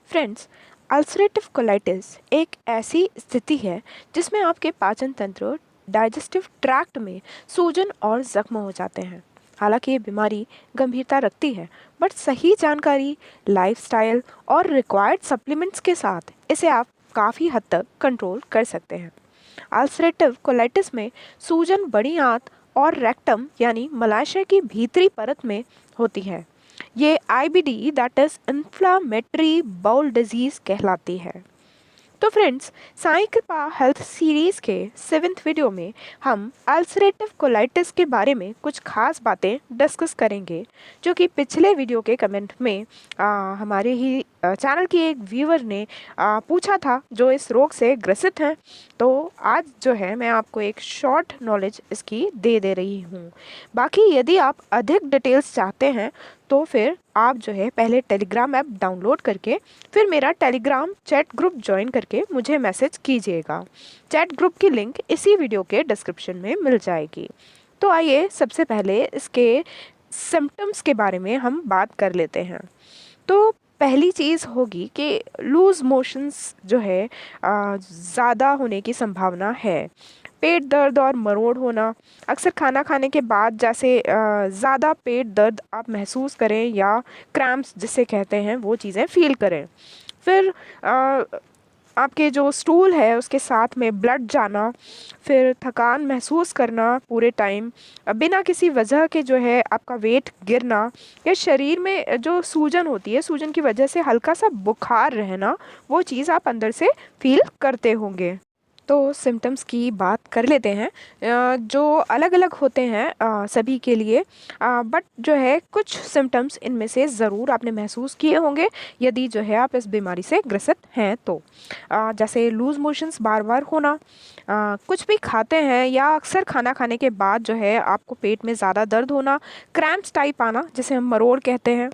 Friends, ulcerative colitis एक ऐसी स्थिति है जिसमें आपके पाचन तंत्र डाइजेस्टिव ट्रैक्ट में सूजन और जख्म हो जाते हैं। हालांकि ये बीमारी गंभीरता रखती है, बट सही जानकारी, लाइफस्टाइल और रिक्वायर्ड सप्लीमेंट्स के साथ इसे आप काफ़ी हद तक कंट्रोल कर सकते हैं। अल्सरेटिव कोलाइटिस में सूजन बड़ी आंत और रेक्टम यानी मलाशय की भीतरी परत में होती है। ये IBD that is inflammatory bowel disease कहलाती है। तो फ्रेंड्स, साई कृपा हेल्थ सीरीज के 7th वीडियो में हम अल्सरेटिव कोलाइटिस के बारे में कुछ खास बातें डिस्कस करेंगे, जो कि पिछले वीडियो के कमेंट में हमारे ही चैनल की एक व्यूअर ने पूछा था जो इस रोग से ग्रसित हैं। तो आज जो है मैं आपको एक शॉर्ट नॉलेज इसकी दे रही हूँ। बाकी यदि आप अधिक डिटेल्स चाहते हैं तो फिर आप जो है पहले टेलीग्राम ऐप डाउनलोड करके फिर मेरा टेलीग्राम चैट ग्रुप ज्वाइन करके मुझे मैसेज कीजिएगा। चैट ग्रुप की लिंक इसी वीडियो के डिस्क्रिप्शन में मिल जाएगी। तो आइए सबसे पहले इसके सिम्टम्स के बारे में हम बात कर लेते हैं। तो पहली चीज़ होगी कि लूज़ मोशंस जो है ज़्यादा होने की संभावना है। पेट दर्द और मरोड़ होना, अक्सर खाना खाने के बाद जैसे ज़्यादा पेट दर्द आप महसूस करें या क्रैम्प्स जिसे कहते हैं वो चीज़ें फील करें। फिर आपके जो स्टूल है उसके साथ में ब्लड जाना, फिर थकान महसूस करना पूरे टाइम, बिना किसी वजह के जो है आपका वेट गिरना, या शरीर में जो सूजन होती है सूजन की वजह से हल्का सा बुखार रहना, वो चीज़ आप अंदर से फील करते होंगे। तो सिम्टम्स की बात कर लेते हैं, जो अलग अलग होते हैं सभी के लिए, बट जो है कुछ सिम्टम्स इनमें से ज़रूर आपने महसूस किए होंगे यदि जो है आप इस बीमारी से ग्रसित हैं तो। जैसे लूज़ मोशंस बार बार होना, कुछ भी खाते हैं या अक्सर खाना खाने के बाद जो है आपको पेट में ज़्यादा दर्द होना, क्रैम्प्स टाइप आना जिसे हम मरोड़ कहते हैं,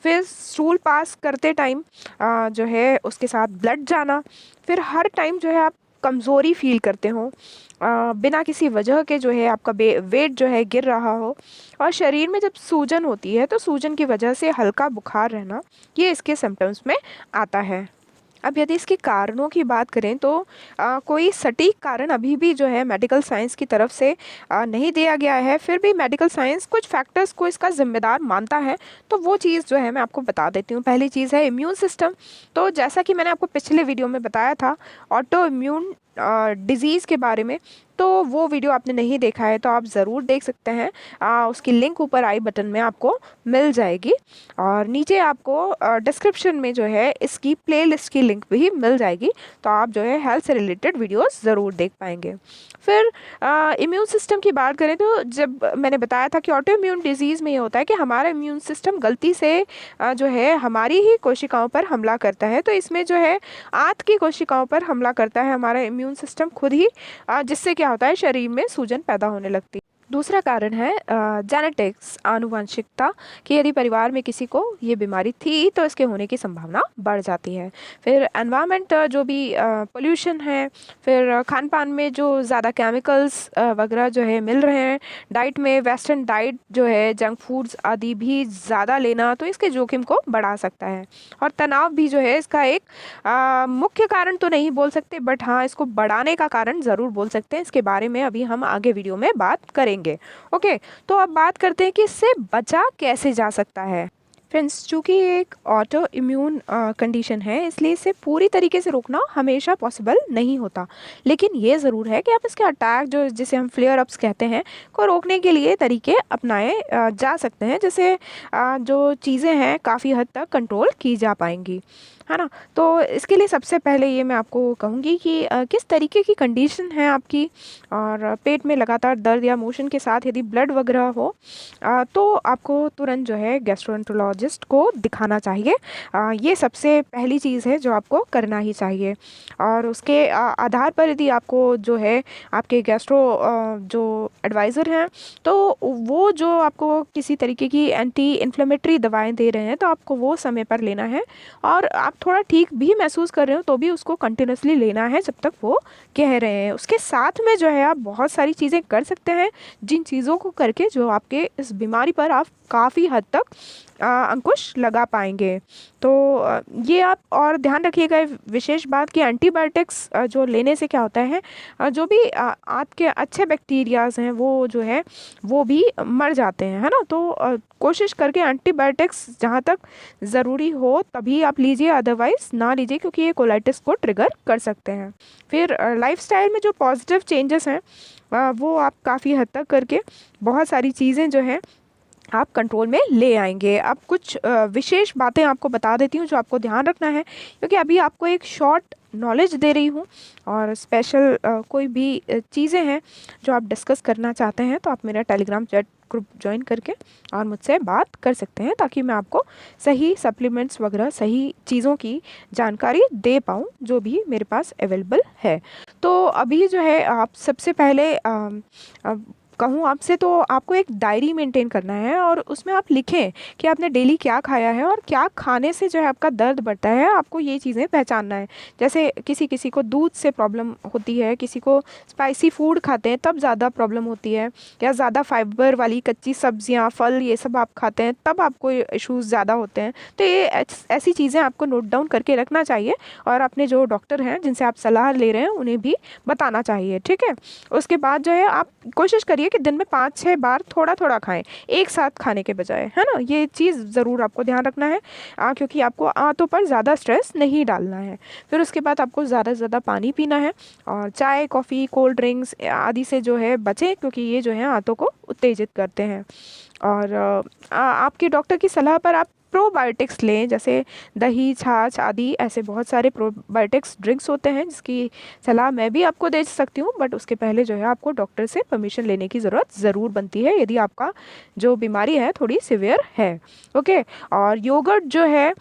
फिर स्टूल पास करते टाइम जो है उसके साथ ब्लड जाना, फिर हर टाइम जो है आप कमज़ोरी फील करते हो, बिना किसी वजह के जो है आपका वेट जो है गिर रहा हो, और शरीर में जब सूजन होती है तो सूजन की वजह से हल्का बुखार रहना, ये इसके सिम्टम्स में आता है। अब यदि इसके कारणों की बात करें तो कोई सटीक कारण अभी भी जो है मेडिकल साइंस की तरफ से नहीं दिया गया है। फिर भी मेडिकल साइंस कुछ फैक्टर्स को इसका जिम्मेदार मानता है, तो वो चीज़ जो है मैं आपको बता देती हूँ। पहली चीज़ है इम्यून सिस्टम। तो जैसा कि मैंने आपको पिछले वीडियो में बताया था ऑटो इम्यून डिज़ीज़ के बारे में, तो वो वीडियो आपने नहीं देखा है तो आप ज़रूर देख सकते हैं। उसकी लिंक ऊपर आई बटन में आपको मिल जाएगी, और नीचे आपको डिस्क्रिप्शन में जो है इसकी प्लेलिस्ट की लिंक भी मिल जाएगी, तो आप जो है हेल्थ से रिलेटेड वीडियोस ज़रूर देख पाएंगे। फिर इम्यून सिस्टम की बात करें तो जब मैंने बताया था कि ऑटो इम्यून डिजीज़ में ये होता है कि हमारा इम्यून सिस्टम गलती से जो है हमारी ही कोशिकाओं पर हमला करता है। तो इसमें जो है आंत की कोशिकाओं पर हमला करता है हमारा इम्यून सिस्टम खुद ही, जिससे क्या होता है शरीर में सूजन पैदा होने लगती है। दूसरा कारण है जेनेटिक्स, आनुवंशिकता, कि यदि परिवार में किसी को ये बीमारी थी तो इसके होने की संभावना बढ़ जाती है। फिर एनवायरनमेंट, जो भी पोल्यूशन है, फिर खान पान में जो ज़्यादा केमिकल्स वगैरह जो है मिल रहे हैं, डाइट में वेस्टर्न डाइट जो है, जंक फूड्स आदि भी ज़्यादा लेना, तो इसके जोखिम को बढ़ा सकता है। और तनाव भी जो है इसका एक मुख्य कारण तो नहीं बोल सकते, बट हाँ इसको बढ़ाने का कारण ज़रूर बोल सकते हैं। इसके बारे में अभी हम आगे वीडियो में बात करेंगे। ओके, तो अब बात करते हैं कि इससे बचा कैसे जा सकता है। फ्रेंड्स, चूँकि एक ऑटो इम्यून कंडीशन है, इसलिए इसे पूरी तरीके से रोकना हमेशा पॉसिबल नहीं होता, लेकिन ये ज़रूर है कि आप इसके अटैक जो जिसे हम फ्लेयर अप्स कहते हैं को रोकने के लिए तरीके अपनाए जा सकते हैं, जिससे जो चीज़ें हैं काफ़ी हद तक कंट्रोल की जा पाएंगी, है ना। तो इसके लिए सबसे पहले ये मैं आपको कहूँगी कि किस तरीके की कंडीशन है आपकी, और पेट में लगातार दर्द या मोशन के साथ यदि ब्लड वगैरह हो तो आपको तुरंत जो है गैस्ट्रोएंटरोलॉजिस्ट को दिखाना चाहिए। ये सबसे पहली चीज़ है जो आपको करना ही चाहिए। और उसके आधार पर यदि आपको जो है आपके गैस्ट्रो जो एडवाइज़र हैं तो वो जो आपको किसी तरीके की एंटी इन्फ्लेमेटरी दवाएं दे रहे हैं तो आपको वो समय पर लेना है, और आप थोड़ा ठीक भी महसूस कर रहे हो तो भी उसको कंटिन्यूसली लेना है जब तक वो कह रहे हैं। उसके साथ में जो है आप बहुत सारी चीज़ें कर सकते हैं, जिन चीज़ों को करके जो आपके इस बीमारी पर आप काफ़ी हद तक अंकुश लगा पाएंगे। तो ये आप और ध्यान रखिएगा विशेष बात कि एंटीबायोटिक्स जो लेने से क्या होता है, जो भी आपके अच्छे बैक्टीरियाज हैं वो जो है वो भी मर जाते हैं, है ना। तो कोशिश करके एंटीबायोटिक्स जहाँ तक ज़रूरी हो तभी आप लीजिए, अदरवाइज़ ना लीजिए, क्योंकि ये कोलाइटिस को ट्रिगर कर सकते हैं। फिर लाइफस्टाइल में जो पॉजिटिव चेंजेस हैं वो आप काफ़ी हद तक करके बहुत सारी चीज़ें जो हैं आप कंट्रोल में ले आएंगे। अब कुछ विशेष बातें आपको बता देती हूँ जो आपको ध्यान रखना है, क्योंकि अभी आपको एक शॉर्ट नॉलेज दे रही हूँ और स्पेशल कोई भी चीज़ें हैं जो आप डिस्कस करना चाहते हैं तो आप मेरा टेलीग्राम चैट ग्रुप ज्वाइन करके और मुझसे बात कर सकते हैं, ताकि मैं आपको सही सप्लीमेंट्स वगैरह सही चीज़ों की जानकारी दे पाऊँ जो भी मेरे पास अवेलेबल है। तो अभी जो है आप सबसे पहले कहूँ आपसे तो आपको एक डायरी मेंटेन करना है और उसमें आप लिखें कि आपने डेली क्या खाया है और क्या खाने से जो है आपका दर्द बढ़ता है, आपको ये चीज़ें पहचानना है। जैसे किसी किसी को दूध से प्रॉब्लम होती है, किसी को स्पाइसी फूड खाते हैं तब ज़्यादा प्रॉब्लम होती है, या ज़्यादा फाइबर वाली कच्ची सब्जियाँ फल ये सब आप खाते हैं तब आपको इश्यूज़ ज़्यादा होते हैं। तो ये ऐसी चीज़ें आपको नोट डाउन करके रखना चाहिए और अपने जो डॉक्टर हैं जिनसे आप सलाह ले रहे हैं उन्हें भी बताना चाहिए, ठीक है। उसके बाद जो है आप कोशिश करिए कि दिन में 5-6 बार थोड़ा थोड़ा खाएं, एक साथ खाने के बजाय, है ना। ये चीज़ ज़रूर आपको ध्यान रखना है क्योंकि आपको आंतों पर ज़्यादा स्ट्रेस नहीं डालना है। फिर उसके बाद आपको ज़्यादा से ज़्यादा पानी पीना है और चाय कॉफ़ी कोल्ड ड्रिंक्स आदि से जो है बचें, क्योंकि ये जो है आंतों को उत्तेजित करते हैं। और आपके डॉक्टर की सलाह पर आप प्रोबायोटिक्स लें, जैसे दही छाछ आदि ऐसे बहुत सारे प्रोबायोटिक्स ड्रिंक्स होते हैं जिसकी सलाह मैं भी आपको दे सकती हूँ, बट उसके पहले जो है आपको डॉक्टर से परमिशन लेने की ज़रूरत ज़रूर बनती है यदि आपका जो बीमारी है थोड़ी सिवियर है। ओके। और योगर्ट जो है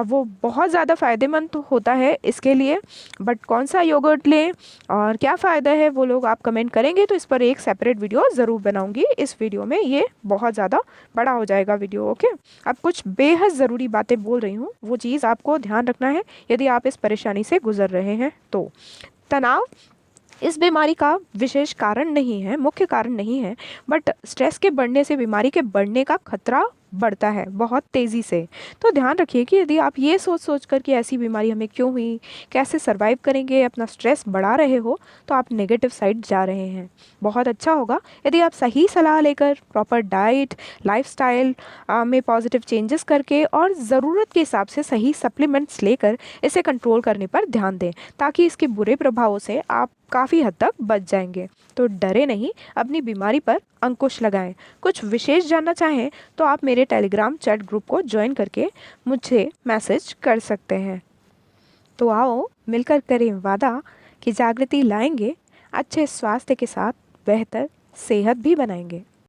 वो बहुत ज़्यादा फ़ायदेमंद तो होता है इसके लिए, बट कौन सा योगर्ट लें और क्या फ़ायदा है वो लोग आप कमेंट करेंगे तो इस पर एक सेपरेट वीडियो ज़रूर बनाऊँगी। इस वीडियो में ये बहुत ज़्यादा बड़ा हो जाएगा वीडियो। ओके। अब कुछ बेहद ज़रूरी बातें बोल रही हूँ, वो चीज़ आपको ध्यान रखना है यदि आप इस परेशानी से गुजर रहे हैं तो। तनाव इस बीमारी का विशेष कारण नहीं है, मुख्य कारण नहीं है, बट स्ट्रेस के बढ़ने से बीमारी के बढ़ने का खतरा बढ़ता है बहुत तेज़ी से। तो ध्यान रखिए कि यदि आप ये सोच सोच कर कि ऐसी बीमारी हमें क्यों हुई, कैसे सर्वाइव करेंगे, अपना स्ट्रेस बढ़ा रहे हो तो आप नेगेटिव साइड जा रहे हैं। बहुत अच्छा होगा यदि आप सही सलाह लेकर प्रॉपर डाइट लाइफस्टाइल में पॉजिटिव चेंजेस करके और ज़रूरत के हिसाब से सही सप्लीमेंट्स लेकर इसे कंट्रोल करने पर ध्यान दें, ताकि इसके बुरे प्रभावों से आप काफ़ी हद तक बच जाएंगे। तो डरे नहीं, अपनी बीमारी पर अंकुश लगाएं। कुछ विशेष जानना चाहें तो आप मेरे टेलीग्राम चैट ग्रुप को ज्वाइन करके मुझे मैसेज कर सकते हैं। तो आओ मिलकर करें वादा कि जागृति लाएंगे, अच्छे स्वास्थ्य के साथ बेहतर सेहत भी बनाएंगे।